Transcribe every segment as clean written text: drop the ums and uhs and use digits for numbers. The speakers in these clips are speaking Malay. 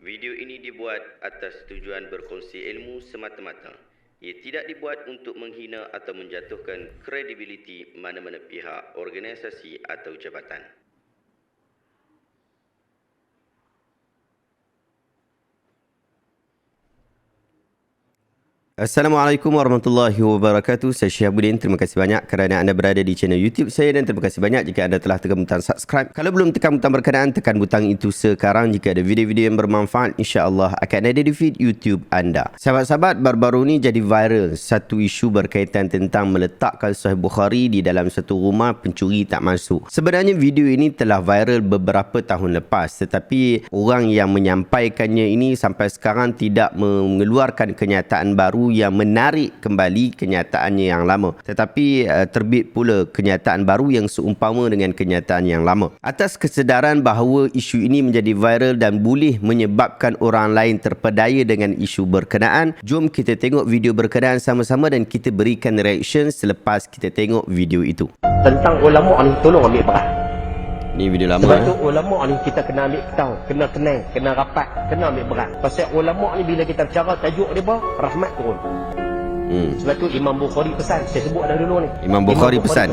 Video ini dibuat atas tujuan berkongsi ilmu semata-mata. Ia tidak dibuat untuk menghina atau menjatuhkan kredibiliti mana-mana pihak, organisasi atau jabatan. Assalamualaikum warahmatullahi wabarakatuh. Saya Syihabuddin. Terima kasih banyak kerana anda berada di channel YouTube saya dan terima kasih banyak jika anda telah tekan butang subscribe. Kalau belum tekan butang berkenaan, tekan butang itu sekarang. Jika ada video-video yang bermanfaat, insya-Allah akan ada di feed YouTube anda. Sahabat-sahabat, baru-baru ni jadi viral satu isu berkaitan tentang meletakkan Sahih Bukhari di dalam satu rumah pencuri tak masuk. Sebenarnya video ini telah viral beberapa tahun lepas, tetapi orang yang menyampaikannya ini sampai sekarang tidak mengeluarkan kenyataan baru yang menarik kembali kenyataannya yang lama. Tetapi terbit pula kenyataan baru yang seumpama dengan kenyataan yang lama. Atas kesedaran bahawa isu ini menjadi viral dan boleh menyebabkan orang lain terpedaya dengan isu berkenaan, jom kita tengok video berkenaan sama-sama dan kita berikan reaction selepas kita tengok video itu. Tentang ulama ni tolong ambil berat. Ni video lama. Sebab tu ulama ni kita kena ambil tahu, kena kenal, kena rapat, kena ambil berat. Pasal ulama ni bila kita bicara tajuk dia apa? Rahmat turun. Sebab tu Imam Bukhari pesan, saya sebut dah dulu ni. Imam Bukhari pesan.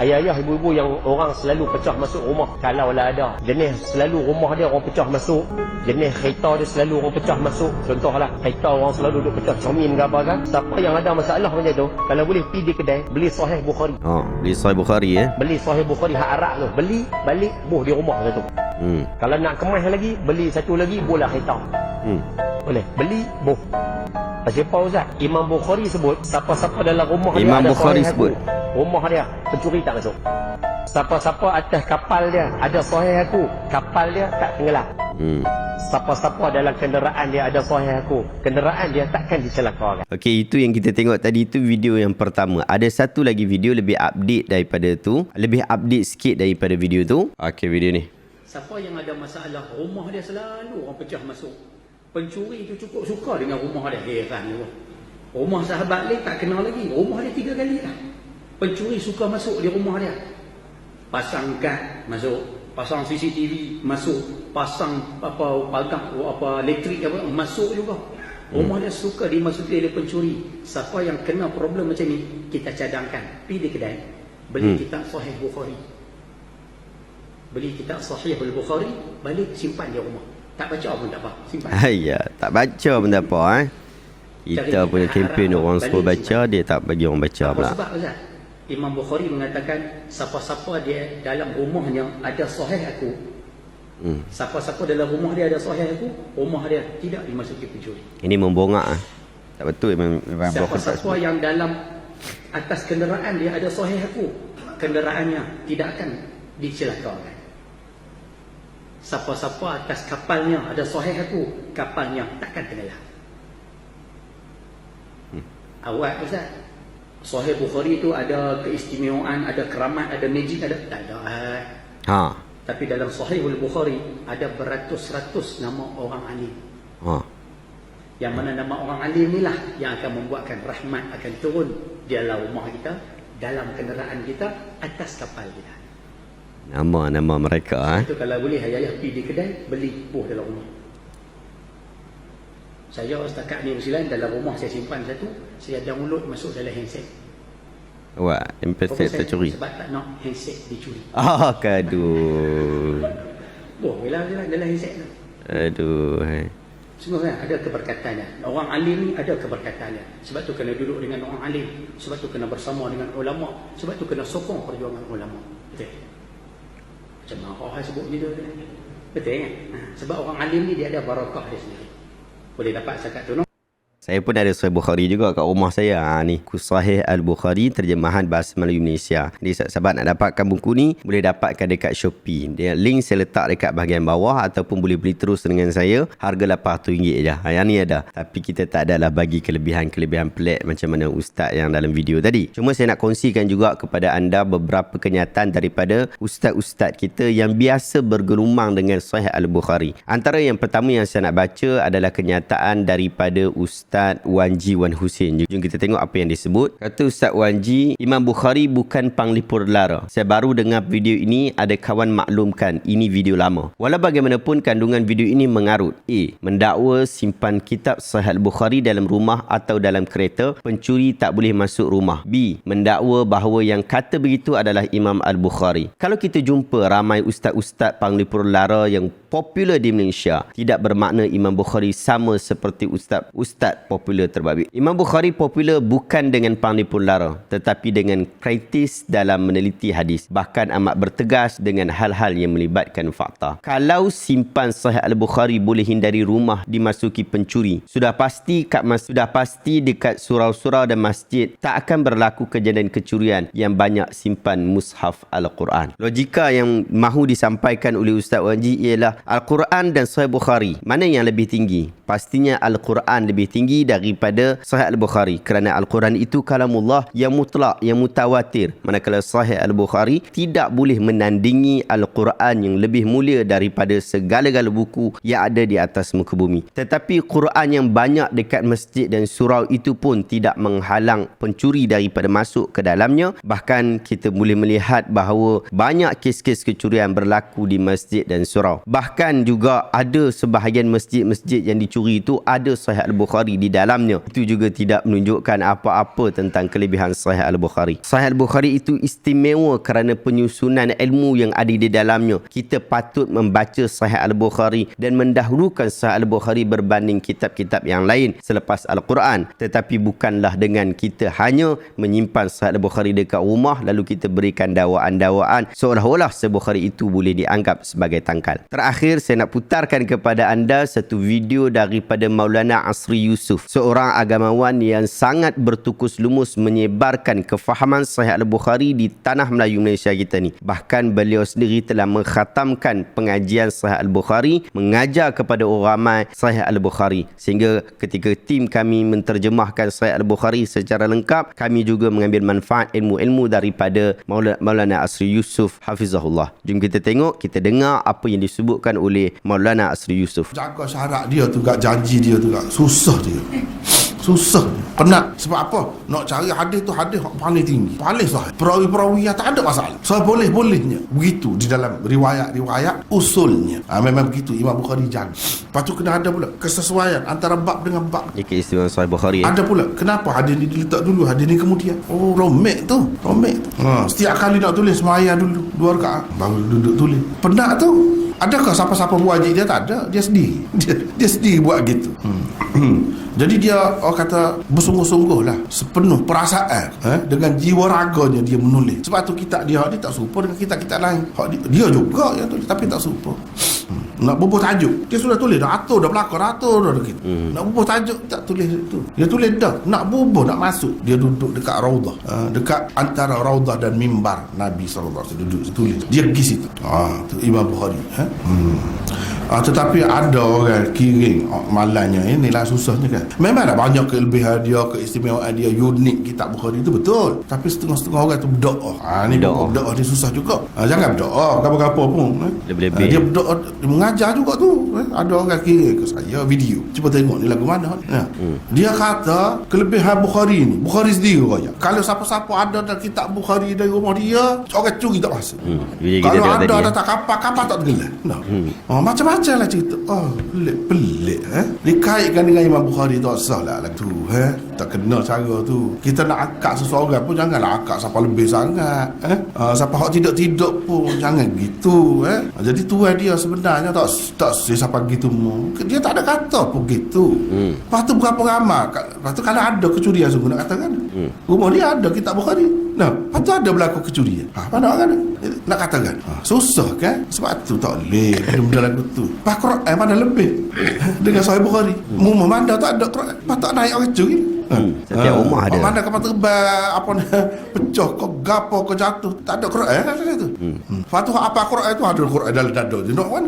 Ayah-ayah, ibu-ibu yang orang selalu pecah masuk rumah, kalau lah ada jenis selalu rumah dia orang pecah masuk, jenis kereta dia selalu orang pecah masuk. Contohlah, kereta orang selalu duduk pecah cermin ke apa kan. Siapa yang ada masalah macam tu, kalau boleh pergi di kedai, beli Sahih Bukhari. Beli Sahih Bukhari Beli Sahih Bukhari hak Arab tu. Beli, balik, buh di rumah satu. Kalau nak kemas lagi, beli satu lagi, bola kereta. Boleh. Beli, buh. Pasal apa Ustaz? Imam Bukhari sebut, siapa-siapa dalam rumah Imam dia ada Bukhari Sahih sebut. aku, rumah dia pencuri tak masuk. Siapa-siapa atas kapal dia ada Sahih aku, kapal dia tak tenggelam. Siapa-siapa dalam kenderaan dia ada Sahih aku, kenderaan dia takkan dicelakakan. Okey, itu yang kita tengok tadi, itu video yang pertama. Ada satu lagi video lebih update daripada tu, lebih update sikit daripada video tu. Okey, video ni. Siapa yang ada masalah rumah dia selalu orang pecah masuk. Pencuri itu cukup suka dengan rumah dia. Heran juga. Rumah sahabat lain tak kenal lagi. Rumah dia 3 kali dah. Pencuri suka masuk di rumah dia. Pasang kad masuk, pasang CCTV masuk, pasang apa pagar apa elektrik apa masuk juga. Rumah dia suka dimasuki oleh pencuri. Siapa yang kena problem macam ni, kita cadangkan pergi di kedai, beli kitab Sahih Bukhari. Beli kitab Sahih Bukhari, balik simpan di rumah. Tak baca pun tak apa, simpan. Ya, tak baca pun tak apa Kita punya kempen orang suruh baca, dia tak bagi orang baca pula. Sebab Ustaz, Imam Bukhari mengatakan siapa-siapa dia dalam rumahnya ada Sahih aku. Siapa-siapa dalam rumah dia ada Sahih aku, rumah dia tidak dimasuki pencuri. Ini membongak tak betul memang. Siapa-siapa yang dalam atas kenderaan dia ada Sahih aku, kenderaannya tidak akan dicelakakan. Siapa-siapa atas kapalnya ada Sahih aku, kapalnya takkan tenggelam. Awak Ustaz, Sahih Bukhari itu ada keistimewaan, ada keramat, ada magic, ada tak ada. Tapi dalam Sahih Bukhari ada beratus-ratus nama orang alim. Yang mana nama orang alim inilah yang akan membuatkan rahmat akan turun di dalam rumah kita, dalam kenderaan kita, atas kapal kita. Nama-nama mereka Itu kalau boleh ayah pergi di kedai, beli buah dalam rumah. Saya setakat ni bersilan dalam rumah saya simpan satu, saya download masuk dalam handset. Wah, MP3 tercuri. Sebab tak nak handset dicuri. Kaduh. Buah dalam handset tu. Aduh. Semua kan ada keberkatannya. Orang alim ni ada keberkatannya. Sebab tu kena duduk dengan orang alim. Sebab tu kena bersama dengan ulama. Sebab tu kena sokong perjuangan ulama. Betul? Macam mana sebut ni tu? Betul kan? Sebab orang alim ni dia ada barakah dia sendiri. Boleh dapat zakat tu, no? Saya pun ada Sahih Bukhari juga kat rumah saya. Ni, Sahih Al-Bukhari terjemahan bahasa Melayu Malaysia. Jadi sahabat nak dapatkan buku ni, boleh dapatkan dekat Shopee. Dia link saya letak dekat bahagian bawah ataupun boleh beli terus dengan saya. Harga RM800 je. Yang ni ada. Tapi kita tak adalah bagi kelebihan-kelebihan pelik macam mana ustaz yang dalam video tadi. Cuma saya nak kongsikan juga kepada anda beberapa kenyataan daripada ustaz-ustaz kita yang biasa bergelumang dengan Sahih Al-Bukhari. Antara yang pertama yang saya nak baca adalah kenyataan daripada Ustaz Ustaz Wan Ji Wan Hussein. Jom kita tengok apa yang disebut. Kata Ustaz Wan Ji, Imam Bukhari bukan panglipur lara. Saya baru dengar video ini, ada kawan maklumkan ini video lama. Walau bagaimanapun kandungan video ini mengarut. A. Mendakwa simpan kitab Sahih Al-Bukhari dalam rumah atau dalam kereta, pencuri tak boleh masuk rumah. B. Mendakwa bahawa yang kata begitu adalah Imam Al-Bukhari. Kalau kita jumpa ramai ustaz-ustaz panglipur lara yang popular di Malaysia, tidak bermakna Imam Bukhari sama seperti ustaz-ustaz popular terbabit. Imam Bukhari popular bukan dengan panglipur lara, tetapi dengan kritis dalam meneliti hadis. Bahkan amat bertegas dengan hal-hal yang melibatkan fakta. Kalau simpan Sahih Al-Bukhari boleh hindari rumah dimasuki pencuri, sudah pasti dekat surau-surau dan masjid tak akan berlaku kejadian kecurian yang banyak simpan mushaf Al-Quran. Logika yang mahu disampaikan oleh Ustaz Wan Ji ialah Al-Quran dan Sahih Bukhari, mana yang lebih tinggi? Pastinya Al-Quran lebih tinggi daripada Sahih Al-Bukhari, kerana Al-Quran itu kalamullah yang mutlak, yang mutawatir, manakala Sahih Al-Bukhari tidak boleh menandingi Al-Quran yang lebih mulia daripada segala-gala buku yang ada di atas muka bumi. Tetapi Quran yang banyak dekat masjid dan surau itu pun tidak menghalang pencuri daripada masuk ke dalamnya. Bahkan kita boleh melihat bahawa banyak kes-kes kecurian berlaku di masjid dan surau. Bahkan juga ada sebahagian masjid-masjid yang dicuri itu ada Sahih Al-Bukhari di dalamnya. Itu juga tidak menunjukkan apa-apa tentang kelebihan Sahih Al-Bukhari. Sahih Al-Bukhari itu istimewa kerana penyusunan ilmu yang ada di dalamnya. Kita patut membaca Sahih Al-Bukhari dan mendahulukan Sahih Al-Bukhari berbanding kitab-kitab yang lain selepas Al-Quran. Tetapi bukanlah dengan kita hanya menyimpan Sahih Al-Bukhari dekat rumah lalu kita berikan dakwaan-dakwaan seolah-olah Sahih Bukhari itu boleh dianggap sebagai tangkal. Terakhir, saya nak putarkan kepada anda satu video daripada Maulana Asri Yusof, seorang agamawan yang sangat bertukus lumus menyebarkan kefahaman Sahih Al-Bukhari di tanah Melayu Malaysia kita ni. Bahkan beliau sendiri telah mengkhatamkan pengajian Sahih Al-Bukhari, mengajar kepada orang ramai Sahih Al-Bukhari, sehingga ketika tim kami menterjemahkan Sahih Al-Bukhari secara lengkap, kami juga mengambil manfaat ilmu-ilmu daripada Maulana Asri Yusof hafizahullah. Jom kita tengok, kita dengar apa yang disebutkan oleh Maulana Asri Yusof. Jaga syarat dia tu gak, janji dia tu gak, susah dia. Susah, penat. Sebab apa? Nak cari hadis tu hadis paling tinggi, paling sahih. Perawi-perawi yang tak ada masalah. So boleh-bolehnya. Begitu di dalam riwayat-riwayat usulnya. Memang begitu Imam Bukhari jaga. Lepas tu kena ada pula kesesuaian antara bab dengan bab. Ini keistimewaan Sahih Bukhari. Ada pula. Kenapa hadis ni diletak dulu, hadis ni kemudian? Oh, romek tu. Setiap kali nak tulis semaya dulu 2 rakaat baru duduk tulis. Penat tu. Adakah siapa-siapa buat dia? Tak ada. Dia sendiri. Dia sendiri buat gitu. Jadi dia orang kata bersungguh-sungguh lah, sepenuh perasaan, dengan jiwa raganya dia menulis. Sebab tu kitab dia tak serupa dengan kitab-kitab lain. Dia juga yang tulis tapi tak serupa. Nak bubuh tajuk, dia sudah tulis dah, atur dah belakang, atur dah gitu. Nak bubuh tajuk tak tulis itu. Dia tulis dah, nak bubuh, nak masuk, dia duduk dekat raudah, dekat antara raudah dan mimbar Nabi SAW, duduk tulis. Dia pergi situ. Tu Imam Bukhari. Tetapi ada orang kiring malangnya, inilah susahnya kan. Memang ada banyak kelebihan dia, keistimewaan dia, unik kitab Bukhari itu betul. Tapi setengah-setengah orang tu berdoa. Ni berdoa dia susah juga. Jangan berdoa apa-apa pun. Lebih-lebih. Dia berdoa, dia mengajar juga tu. Ada orang kirim ke saya video. Cuba tengok ni lagu mana. Dia kata kelebihan Bukhari ni, Bukhari sendiri kaya. Kalau siapa-siapa ada dalam kitab Bukhari dari rumah dia, orang curi tak masuk. Kalau ada tak kapal tak tenggelam. Macam-macam lah cerita. Pelik. Dikaitkan dengan Imam Bukhari tak sah lah tu. Tak kena cara tu. Kita nak akak seseorang pun janganlah akak siapa lebih sangat. Siapa hak tidak-tidak pun jangan gitu. Jadi tuan dia sebenarnya tak siapa gitu. Dia tak ada kata pun gitu. Lepas tu berapa ramai. Lepas tu kalau ada kecurian sungguh nak katakan. Rumah dia ada kitab Bukhari. Lepas tu ada berlaku kecurian. Mana orang nak katakan. Susah kan? Sebab tu tak boleh benda lagu tu. Pak Quran mana lebih dengan Sahih Bukhari. Rumah mana tak ada Quran. Patut naik orang curi. Setiap rumah ada. Mana kapal terbang apa ni, pecah ke gapo ke jatuh, tak ada Quran ada tu. Lepas tu apa Quran itu ada Quran dalam dada dia nak kan.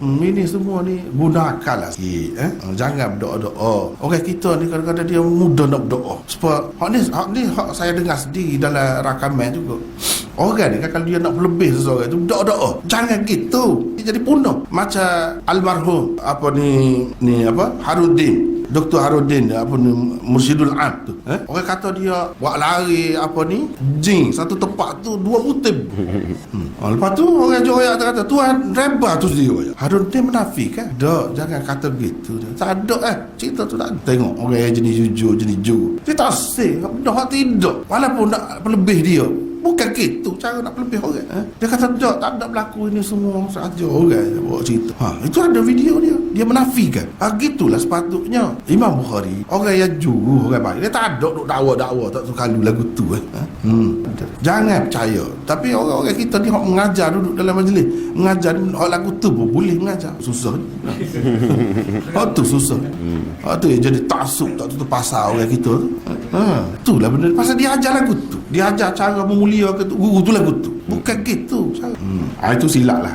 Ini semua ni gunakanlah sikit. Jangan berdoa-doa. Orang kita ni kadang-kadang dia mudah nak berdoa. Sebab hak ni saya dengar sendiri dalam rakaman juga. Orang ni kan kalau dia nak berlebih seseorang tu doa-doa. Jangan gitu. Dia jadi punah. Macam almarhum Haruddin. Dr. Haruddin Mursyidul Am tu. Orang kata dia buat lari jing satu tempat tu 2 butir. Lepas tu orang Johor kata tuan reba tu sendiri. Haruddin menafik kan? Tak, jangan kata begitu. Tak ada cerita tu tak ada. Tengok orang yang jenis jujur, jenis jujur. Dia tak asing. Dah tidak. Walaupun nak pelebih dia. Bukan gitu cara nak pelebih orang. Dia kata tak ada berlaku ini semua saja orang bawa cerita. Itu ada video dia. Dia menafikan. Gitulah sepatutnya. Imam Bukhari orang yang jujur, orang baik. Dia tak ada duk dakwa-dakwa tak suka lagu tu. Jangan percaya. Tapi orang-orang kita ni hok mengajar duduk dalam majlis. Mengajar hok lagu tu pun boleh mengajar. Susah. Hok tu susah. Hok tu jadi taksub tak tutup pasal orang kita tu. Itulah benda. Pasal dia ajar lagu tu. Dia ajar cara memulia guru tu lagu tu. Bukan gitu. Itu silap lah.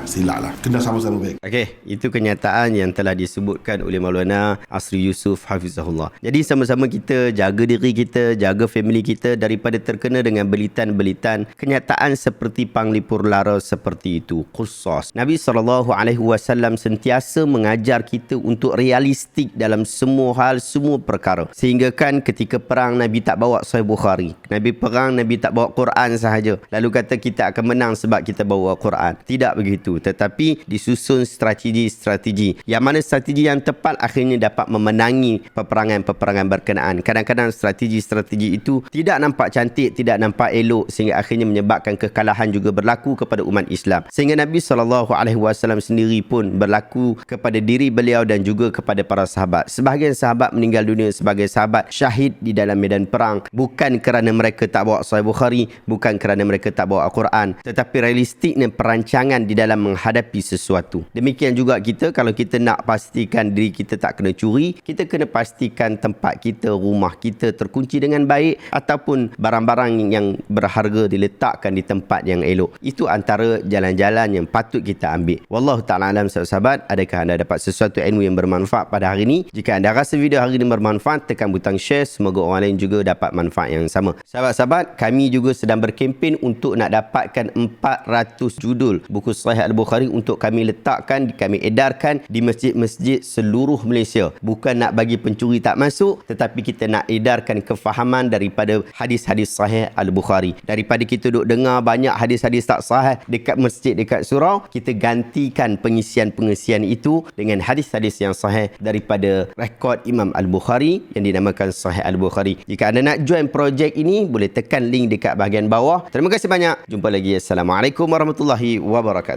Kena sama-sama baik. Okey, itu kenyataan yang telah disebutkan oleh Maulana Asri Yusof Hafizahullah. Jadi sama-sama kita jaga diri kita, jaga family kita daripada terkena dengan belitan-belitan kenyataan seperti panglipur lara seperti itu. Qusas. Nabi SAW sentiasa mengajar kita untuk realistik dalam semua hal, semua perkara. Sehingga kan ketika perang Nabi tak bawa Sahih Bukhari. Nabi perang, Nabi tak bawa Quran sahaja. Lalu kata kita akan menang sebab kita bawa Quran. Tidak begitu. Tetapi disusun strategi-strategi. Yang mana strategi yang tepat akhirnya dapat memenangi peperangan-peperangan berkenaan. Kadang-kadang strategi-strategi itu tidak nampak cantik, tidak nampak elok sehingga akhirnya menyebabkan kekalahan juga berlaku kepada umat Islam. Sehingga Nabi SAW sendiri pun berlaku kepada diri beliau dan juga kepada para sahabat. Sebahagian sahabat meninggal dunia sebagai sahabat syahid di dalam medan perang. Bukan kerana mereka tak bawa Sahih Bukhari, bukan kerana mereka tak bawa Al-Quran, tetapi realistiknya perancangan di dalam menghadapi sesuatu. Demikian juga kita, kalau kita nak pastikan diri kita tak kena curi, kita kena pastikan tempat kita, rumah kita terkunci dengan baik ataupun barang-barang yang berharga diletakkan di tempat yang elok. Itu antara jalan-jalan yang patut kita ambil. Wallahu ta'ala alam. Sahabat, adakah anda dapat sesuatu ilmu yang bermanfaat pada hari ini? Jika anda rasa video hari ini bermanfaat, tekan butang share. Semoga orang lain juga dapat manfaat yang sama. Sahabat-sahabat, kami juga sedang berkempen untuk nak dapatkan 400 judul buku Sahih Al-Bukhari untuk kami letakkan, kami edarkan di masjid-masjid seluruh Malaysia. Bukan nak bagi pencuri tak masuk, tetapi kita nak edarkan kefahaman daripada hadis-hadis Sahih Al-Bukhari. Daripada kita duk dengar banyak hadis-hadis tak sahih dekat masjid, dekat surau, kita gantikan pengisian-pengisian itu dengan hadis-hadis yang sahih daripada rekod Imam Al-Bukhari yang dinamakan Sahih Al-Bukhari. Jika anda nak join projek ini, boleh tekan link dekat bahagian bawah. Terima kasih banyak. Jumpa lagi. Assalamualaikum warahmatullahi wabarakatuh.